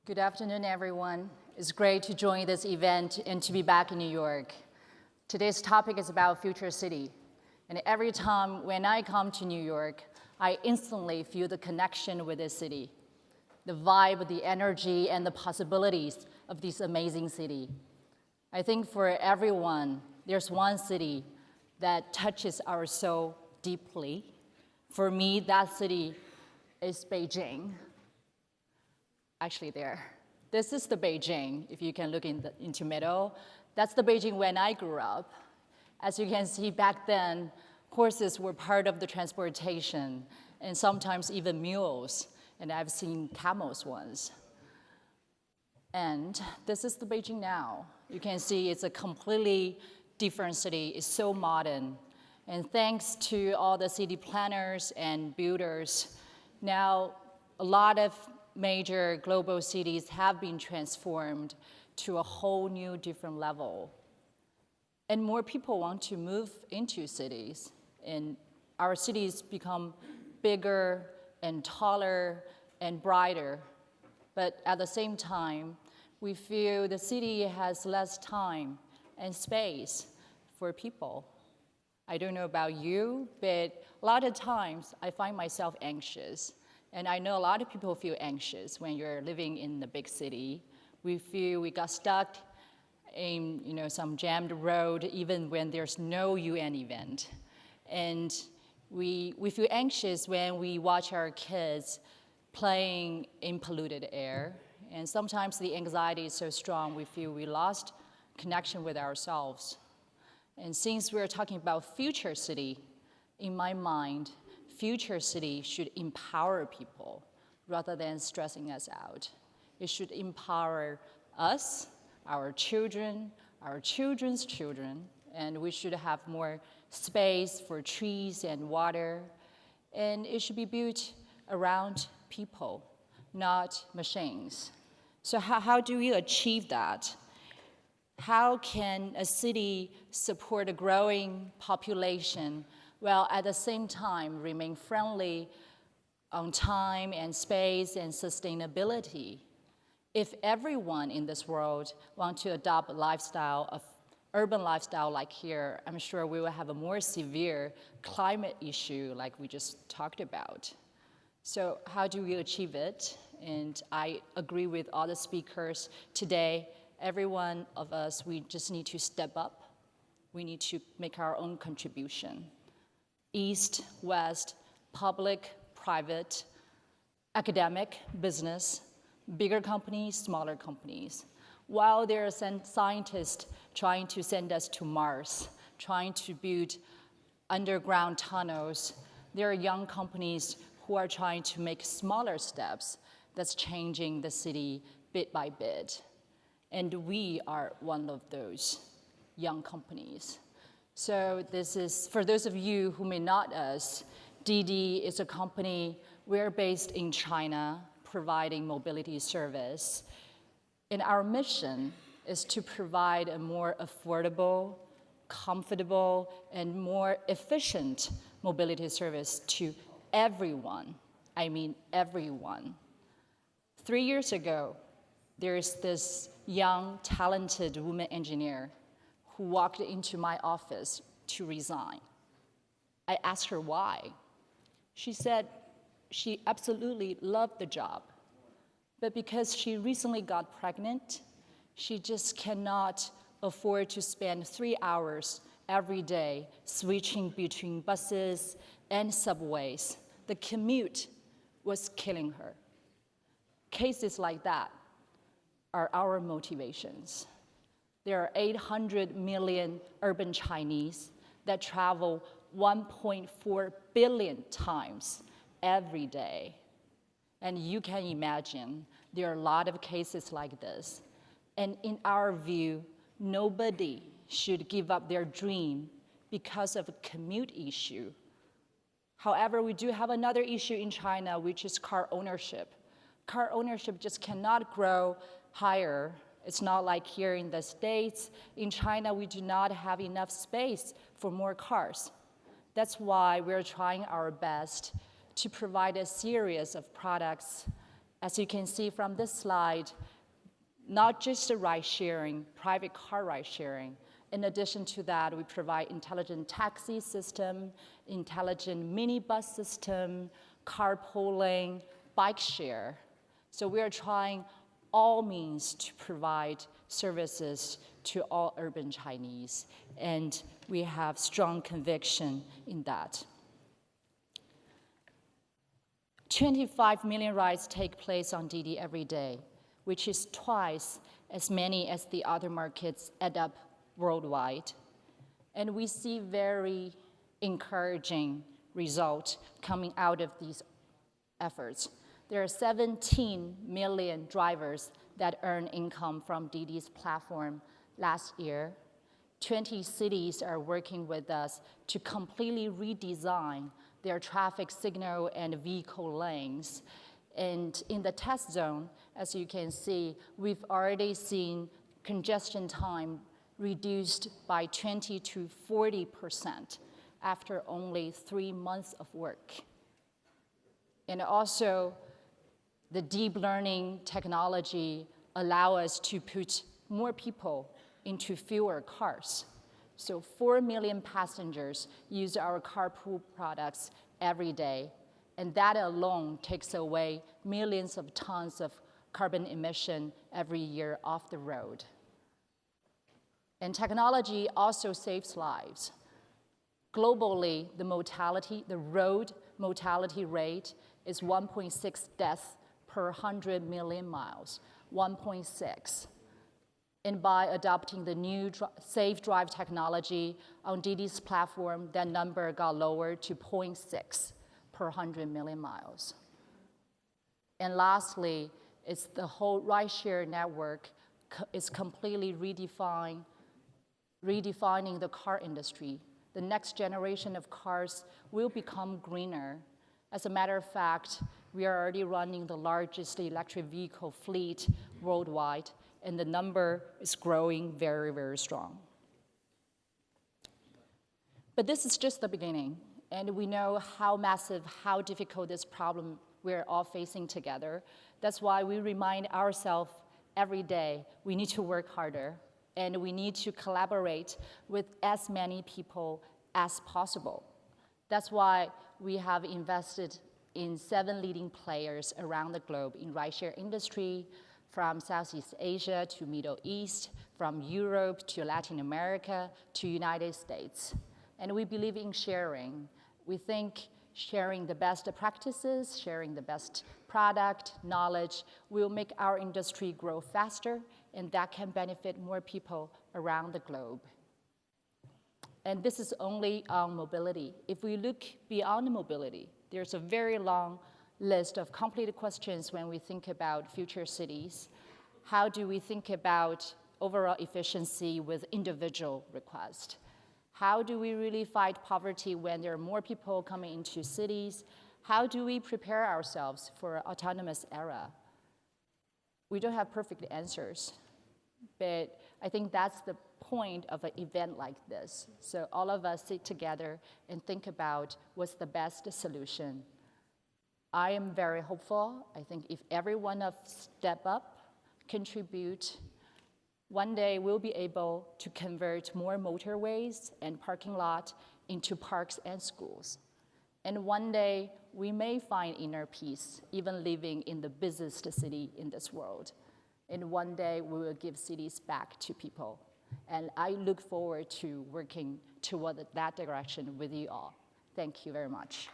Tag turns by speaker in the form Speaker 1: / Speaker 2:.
Speaker 1: Good afternoon, everyone. It's great to join this event and to be back in New York. Today's topic is about future city. And every time when I come to New York, I instantly feel the connection with this city, the vibe, the energy, and the possibilities of this amazing city. I think for everyone, there's one city that touches our soul deeply. For me, that city is Beijing. Actually there. This is the Beijing, if you can look into middle. That's the Beijing when I grew up. As you can see back then, horses were part of the transportation, and sometimes even mules, and I've seen camels once. And this is the Beijing now. You can see it's a completely different city. It's so modern. And thanks to all the city planners and builders, now a lot of major global cities have been transformed to a whole new different level. And more people want to move into cities, and our cities become bigger and taller and brighter. But at the same time, we feel the city has less time and space for people. I don't know about you, but a lot of times I find myself anxious. And I know a lot of people feel anxious when you're living in the big city. We feel we got stuck in some jammed road even when there's no UN event. And we feel anxious when we watch our kids playing in polluted air. And sometimes the anxiety is so strong, we feel we lost connection with ourselves. And since we're talking about future city, in my mind, future city should empower people rather than stressing us out. It should empower us, our children, our children's children, and we should have more space for trees and water. And it should be built around people, not machines. So how do we achieve that? How can a city support a growing population while at the same time remain friendly on time and space and sustainability? If everyone in this world wants to adopt a urban lifestyle like here, I'm sure we will have a more severe climate issue like we just talked about. So how do we achieve it? And I agree with all the speakers today. Every one of us, we just need to step up. We need to make our own contribution. East, West, public, private, academic, business, bigger companies, smaller companies. While there are scientists trying to send us to Mars, trying to build underground tunnels, there are young companies who are trying to make smaller steps that's changing the city bit by bit. And we are one of those young companies. So this is, for those of you who may not know us, Didi is a company, we're based in China, providing mobility service. And our mission is to provide a more affordable, comfortable, and more efficient mobility service to everyone. I mean everyone. 3 years ago, there's this young, talented woman engineer who walked into my office to resign. I asked her why. She said she absolutely loved the job, but because she recently got pregnant, she just cannot afford to spend 3 hours every day switching between buses and subways. The commute was killing her. Cases like that are our motivations. There are 800 million urban Chinese that travel 1.4 billion times every day. And you can imagine there are a lot of cases like this. And in our view, nobody should give up their dream because of a commute issue. However, we do have another issue in China, which is car ownership. Car ownership just cannot grow higher. It's not like here in the States. In China, we do not have enough space for more cars. That's why we're trying our best to provide a series of products As you can see from this slide, not just the ride sharing, private car ride sharing. In addition to that, we provide intelligent taxi system, intelligent minibus system, carpooling, bike share. So we are trying all means to provide services to all urban Chinese, and we have strong conviction in that. 25 million rides take place on Didi every day, which is twice as many as the other markets add up worldwide. And we see very encouraging results coming out of these efforts. There are 17 million drivers that earn income from Didi's platform last year. 20 cities are working with us to completely redesign their traffic signal and vehicle lanes. And in the test zone, as you can see, we've already seen congestion time reduced by 20 to 40% after only 3 months of work. And also, the deep learning technology allow us to put more people into fewer cars. So 4 million passengers use our carpool products every day, and that alone takes away millions of tons of carbon emission every year off the road. And technology also saves lives. Globally, the road mortality rate is 1.6 deaths per 100 million miles, 1.6. And by adopting the new safe drive technology on Didi's platform, that number got lowered to 0.6 per 100 million miles. And lastly, it's the whole rideshare network is completely redefining the car industry. The next generation of cars will become greener. As a matter of fact, we are already running the largest electric vehicle fleet worldwide, and the number is growing very, very strong. But this is just the beginning, and we know how massive, how difficult this problem we're all facing together. That's why we remind ourselves every day we need to work harder, and we need to collaborate with as many people as possible. That's why we have invested in 7 leading players around the globe in rideshare industry, from Southeast Asia to Middle East, from Europe to Latin America to United States. And we believe in sharing. We think sharing the best practices, sharing the best product, knowledge, will make our industry grow faster, and that can benefit more people around the globe. And this is only on mobility. If we look beyond mobility, there's a very long list of complicated questions when we think about future cities. How do we think about overall efficiency with individual requests? How do we really fight poverty when there are more people coming into cities? How do we prepare ourselves for an autonomous era? We don't have perfect answers, but I think that's the point of an event like this. So all of us sit together and think about what's the best solution. I am very hopeful. I think if every one of us step up, contribute, one day we'll be able to convert more motorways and parking lots into parks and schools. And one day we may find inner peace, even living in the busiest city in this world. And one day we will give cities back to people. And I look forward to working toward that direction with you all. Thank you very much.